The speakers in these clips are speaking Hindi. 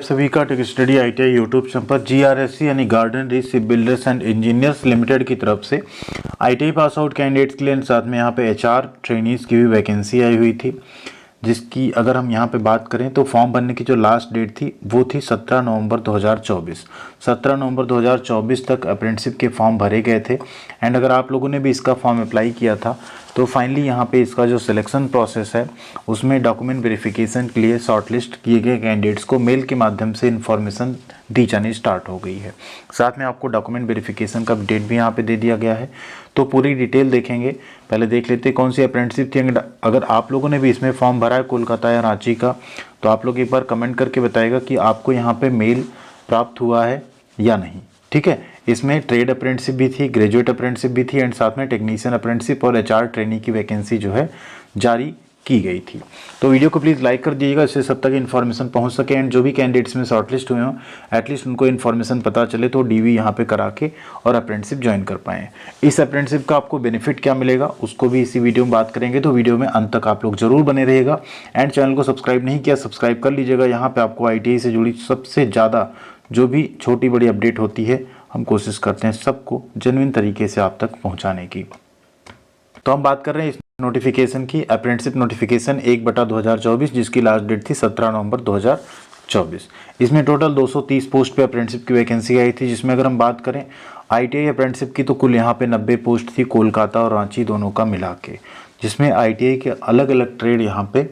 सभी का tech study ITI YouTube channel पर GRSC यानी garden reach ship builders and engineers limited की तरफ से ITI पास आउट कैंडिडेट्स के लिए साथ में यहाँ पे HR ट्रेनीज़ की भी वैकेंसी आई हुई थी, जिसकी अगर हम यहाँ पे बात करें तो फॉर्म भरने की जो लास्ट डेट थी वो थी 17 नवंबर 2024। 17 नवंबर 2024 तक अप्रेंटिसशिप के फॉर्म भरे गए थे। एंड अगर आप लोगों ने भी इसका फॉर्म अप्लाई किया था तो फाइनली यहाँ पे इसका जो सिलेक्शन प्रोसेस है उसमें डॉक्यूमेंट वेरिफिकेशन के लिए शॉर्टलिस्ट किए गए कैंडिडेट्स को मेल के माध्यम से इन्फॉर्मेशन दी जानी स्टार्ट हो गई है। साथ में आपको डॉक्यूमेंट वेरिफिकेशन का डेट भी यहाँ पे दे दिया गया है। तो पूरी डिटेल देखेंगे। पहले देख लेते हैं कौन सी अप्रेंटिसशिप थी। अगर आप लोगों ने भी इसमें फॉर्म भरा है कोलकाता या रांची का, तो आप लोग एक बार कमेंट करके बताएगा कि आपको यहाँ पे मेल प्राप्त हुआ है या नहीं। ठीक है, इसमें ट्रेड अप्रेंटिसशिप भी थी, ग्रेजुएट अप्रेंटिसशिप भी थी एंड साथ में टेक्नीशियन अप्रेंटिसशिप और HR ट्रेनी की वैकेंसी जो है जारी की गई थी। तो वीडियो को प्लीज़ लाइक कर दीजिएगा, इससे सब तक इन्फॉर्मेशन पहुंच सके एंड जो भी कैंडिडेट्स में शॉर्टलिस्ट हुए हों एटलीस्ट उनको इन्फॉर्मेशन पता चले तो DV यहाँ पे करा के और अप्रेंटिसशिप ज्वाइन कर पाएँ। इस अप्रेंटिसशिप का आपको बेनिफिट क्या मिलेगा उसको भी इसी वीडियो में बात करेंगे, तो वीडियो में अंत तक आप लोग जरूर बने रहिएगा। एंड चैनल को सब्सक्राइब नहीं किया सब्सक्राइब कर लीजिएगा। यहाँ पर आपको ITI से जुड़ी सबसे ज़्यादा जो भी छोटी बड़ी अपडेट होती है हम कोशिश करते हैं सबको जेन्युइन तरीके से आप तक पहुंचाने की। तो हम बात कर रहे हैं इस नोटिफिकेशन की, अप्रेंटिसशिप नोटिफिकेशन 1/2024, जिसकी लास्ट डेट थी 17 नवंबर 2024। इसमें टोटल 230 पोस्ट पे अप्रेंटिसशिप की वैकेंसी आई थी, जिसमें अगर हम बात करें ITI अप्रेंटिसशिप की तो कुल यहाँ पे 90 पोस्ट थी, कोलकाता और रांची दोनों का मिला के, जिसमें ITI के अलग अलग ट्रेड यहाँ पे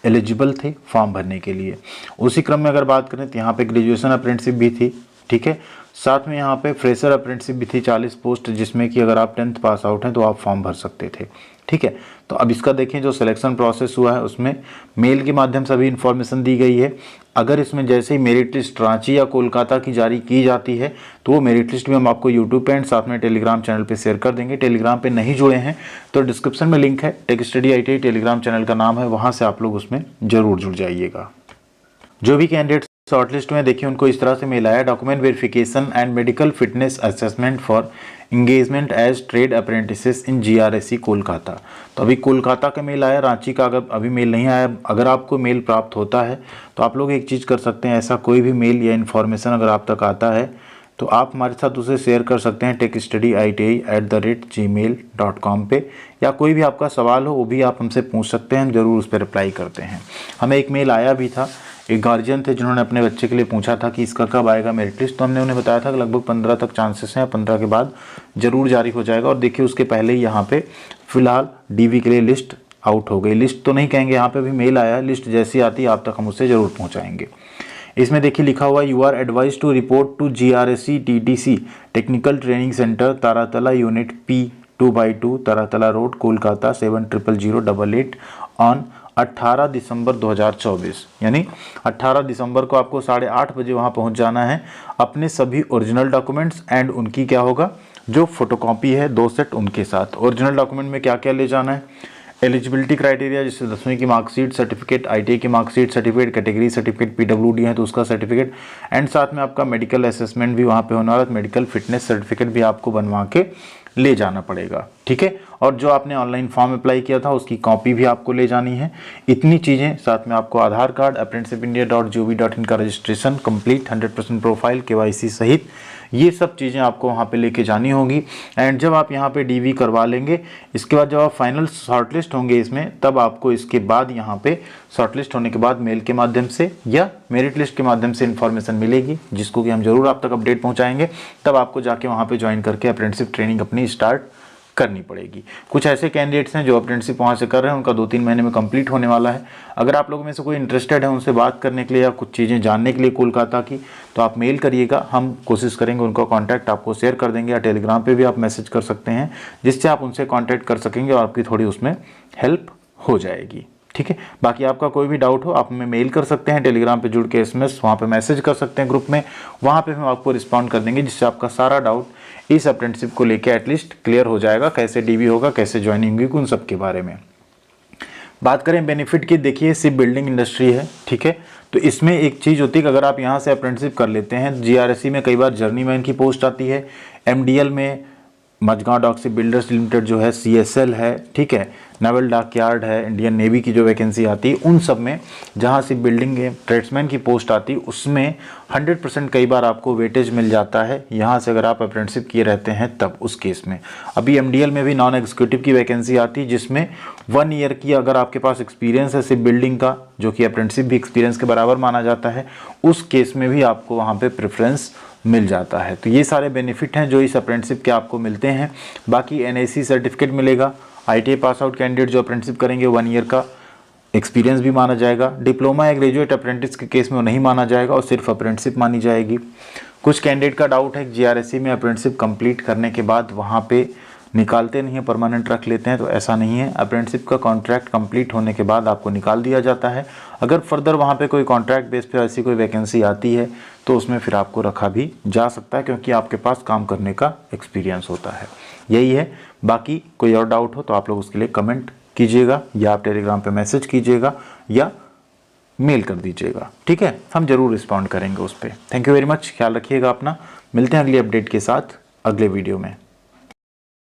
एलिजिबल थे फॉर्म भरने के लिए। उसी क्रम में अगर बात करें तो यहाँ पे ग्रेजुएशन अप्रेंटिसशिप भी थी। ठीक है, साथ में यहाँ पे फ्रेशर अप्रेंटिसशिप भी थी 40 पोस्ट, जिसमें कि अगर आप 10th पास आउट हैं तो आप फॉर्म भर सकते थे। ठीक है, तो अब इसका देखें जो सिलेक्शन प्रोसेस हुआ है उसमें मेल के माध्यम से अभी इन्फॉर्मेशन दी गई है। अगर इसमें जैसे ही मेरिट लिस्ट रांची या कोलकाता की जारी की जाती है तो वो मेरिट लिस्ट भी हम आपको यूट्यूब पे एंड साथ में टेलीग्राम चैनल पे शेयर कर देंगे। टेलीग्राम पे नहीं जुड़े हैं तो डिस्क्रिप्शन में लिंक है, tech study ITI Telegram channel का नाम है, वहाँ से आप लोग उसमें ज़रूर जुड़ जाइएगा। जो भी कैंडिडेट शॉर्टलिस्ट में देखिए उनको इस तरह से मेल आया, document verification and medical fitness assessment for engagement as trade apprentices in GRSC Kolkata. तो अभी कोलकाता का मेल आया, रांची का अगर अभी मेल नहीं आया। अगर आपको मेल प्राप्त होता है तो आप लोग एक चीज़ कर सकते हैं, ऐसा कोई भी मेल या इन्फॉर्मेशन अगर आप तक आता है तो आप हमारे साथ उसे शेयर कर सकते हैं techstudyiti@gmail.com पे, या कोई भी आपका सवाल हो वो भी आप हमसे पूछ सकते हैं, हम ज़रूर उस पर रिप्लाई करते हैं। हमें एक मेल आया भी था, एक गार्जियन थे जिन्होंने अपने बच्चे के लिए पूछा था कि इसका कब आएगा मेरिट लिस्ट, तो हमने उन्हें बताया था कि लगभग 15 तक चांसेस हैं, 15 के बाद ज़रूर जारी हो जाएगा। और देखिए उसके पहले ही यहाँ पे फिलहाल DV के लिए लिस्ट आउट हो गई। लिस्ट तो नहीं कहेंगे, यहाँ पे भी मेल आया है, लिस्ट जैसी आती है आप तक हम उससे ज़रूर पहुँचाएंगे। इसमें देखिए लिखा हुआ you are advised to report to GRSC TTC technical training centre Taratala unit P2/2 Taratala road Kolkata 700088 on 18 December 2024, यानी 18 दिसंबर को आपको 8:30 बजे वहाँ पहुँच जाना है। अपने सभी ओरिजिनल डॉक्यूमेंट्स एंड उनकी क्या होगा जो फोटोकॉपी है 2 सेट उनके साथ। ओरिजिनल डॉक्यूमेंट में क्या क्या ले जाना है, एलिजिबिलिटी क्राइटेरिया जैसे 10वीं की मार्कशीट सर्टिफिकेट, ITI की marksheet certificate, category certificate, PWD है तो उसका सर्टिफिकेट एंड साथ में आपका मेडिकल असेसमेंट भी वहाँ पे होना है, मेडिकल फिटनेस सर्टिफिकेट भी आपको बनवा के ले जाना पड़ेगा। ठीक है, और जो आपने ऑनलाइन फॉर्म अप्लाई किया था उसकी कॉपी भी आपको ले जानी है। इतनी चीज़ें, साथ में आपको आधार कार्ड, apprenticeshipindia.gov.in का रजिस्ट्रेशन कंप्लीट, 100% प्रोफाइल, KYC सहित ये सब चीज़ें आपको वहाँ पे लेके जानी होगी। एंड जब आप यहाँ पे DV करवा लेंगे, इसके बाद जब आप फाइनल शॉर्टलिस्ट होंगे इसमें, तब आपको इसके बाद यहाँ पे शॉर्टलिस्ट होने के बाद मेल के माध्यम से या मेरिट लिस्ट के माध्यम से इन्फॉर्मेशन मिलेगी, जिसको कि हम जरूर आप तक अपडेट पहुँचाएंगे। तब आपको जाके वहाँ पर ज्वाइन करके अप्रेंटिसशिप ट्रेनिंग अपनी स्टार्ट करनी पड़ेगी। कुछ ऐसे कैंडिडेट्स हैं जो अप्रेंटिसशिप वहाँ से कर रहे हैं, उनका 2-3 महीने में कंप्लीट होने वाला है। अगर आप लोगों में से कोई इंटरेस्टेड है उनसे बात करने के लिए या कुछ चीज़ें जानने के लिए कोलकाता की, तो आप मेल करिएगा, हम कोशिश करेंगे उनका कॉन्टैक्ट आपको शेयर कर देंगे, या टेलीग्राम पे भी आप मैसेज कर सकते हैं जिससे आप उनसे कॉन्टैक्ट कर सकेंगे और आपकी थोड़ी उसमें हेल्प हो जाएगी। ठीक है, बाकी आपका कोई भी डाउट हो आप हमें मेल कर सकते हैं, टेलीग्राम पे जुड़ के SMS वहाँ पे मैसेज कर सकते हैं ग्रुप में, वहाँ पे हम आपको रिस्पॉन्ड कर देंगे, जिससे आपका सारा डाउट इस अप्रेंटिसशिप को लेके एटलीस्ट क्लियर हो जाएगा। कैसे DV होगा, कैसे ज्वाइनिंग होगी, उन सब के बारे में बात करें। बेनिफिट की देखिए, शिप बिल्डिंग इंडस्ट्री है। ठीक है, तो इसमें एक चीज़ होती है कि अगर आप यहाँ से अप्रेंटिसशिप कर लेते हैं, GRSC में कई बार जर्नीमैन की पोस्ट आती है, MDL में Mazagon dock ship builders limited जो है, CSL है, ठीक है, नेवल डॉकयार्ड है, इंडियन नेवी की जो वैकेंसी आती है उन सब में जहां शिप बिल्डिंग के ट्रेड्समैन की पोस्ट आती है उसमें 100% कई बार आपको वेटेज मिल जाता है यहाँ से, अगर आप अप्रेंटिसशिप किए रहते हैं तब उस केस में। अभी MDL में भी नॉन एग्जीक्यूटिव की वैकेंसी आती है जिसमें 1 ईयर की अगर आपके पास एक्सपीरियंस है शिप बिल्डिंग का, जो कि अप्रेंटिसशिप भी एक्सपीरियंस के बराबर माना जाता है, उस केस में भी आपको वहाँ पर प्रेफरेंस मिल जाता है। तो ये सारे बेनिफिट हैं जो इस अप्रेंटिसशिप के आपको मिलते हैं। बाकी NIC सर्टिफिकेट मिलेगा, ITI पास आउट कैंडिडेट जो अप्रेंटिसशिप करेंगे 1 ईयर का एक्सपीरियंस भी माना जाएगा। डिप्लोमा या ग्रेजुएट अप्रेंटिस के केस में वो नहीं माना जाएगा और सिर्फ अप्रेंटिसशिप मानी जाएगी। कुछ कैंडिडेट का डाउट है कि GRSE में अप्रेंटिसशिप कंप्लीट करने के बाद वहाँ पे निकालते नहीं है, परमानेंट रख लेते हैं, तो ऐसा नहीं है। अप्रेंटिसशिप का कॉन्ट्रैक्ट कंप्लीट होने के बाद आपको निकाल दिया जाता है। अगर फर्दर वहाँ पे कोई कॉन्ट्रैक्ट बेस पे ऐसी कोई वैकेंसी आती है तो उसमें फिर आपको रखा भी जा सकता है, क्योंकि आपके पास काम करने का एक्सपीरियंस होता है। यही है। बाकी कोई और डाउट हो तो आप लोग उसके लिए कमेंट कीजिएगा या आप टेलीग्राम पे मैसेज कीजिएगा या मेल कर दीजिएगा, ठीक है, हम जरूर रिस्पॉन्ड करेंगे उस पर। थैंक यू वेरी मच, ख्याल रखिएगा अपना। मिलते हैं अगली अपडेट के साथ अगले वीडियो में।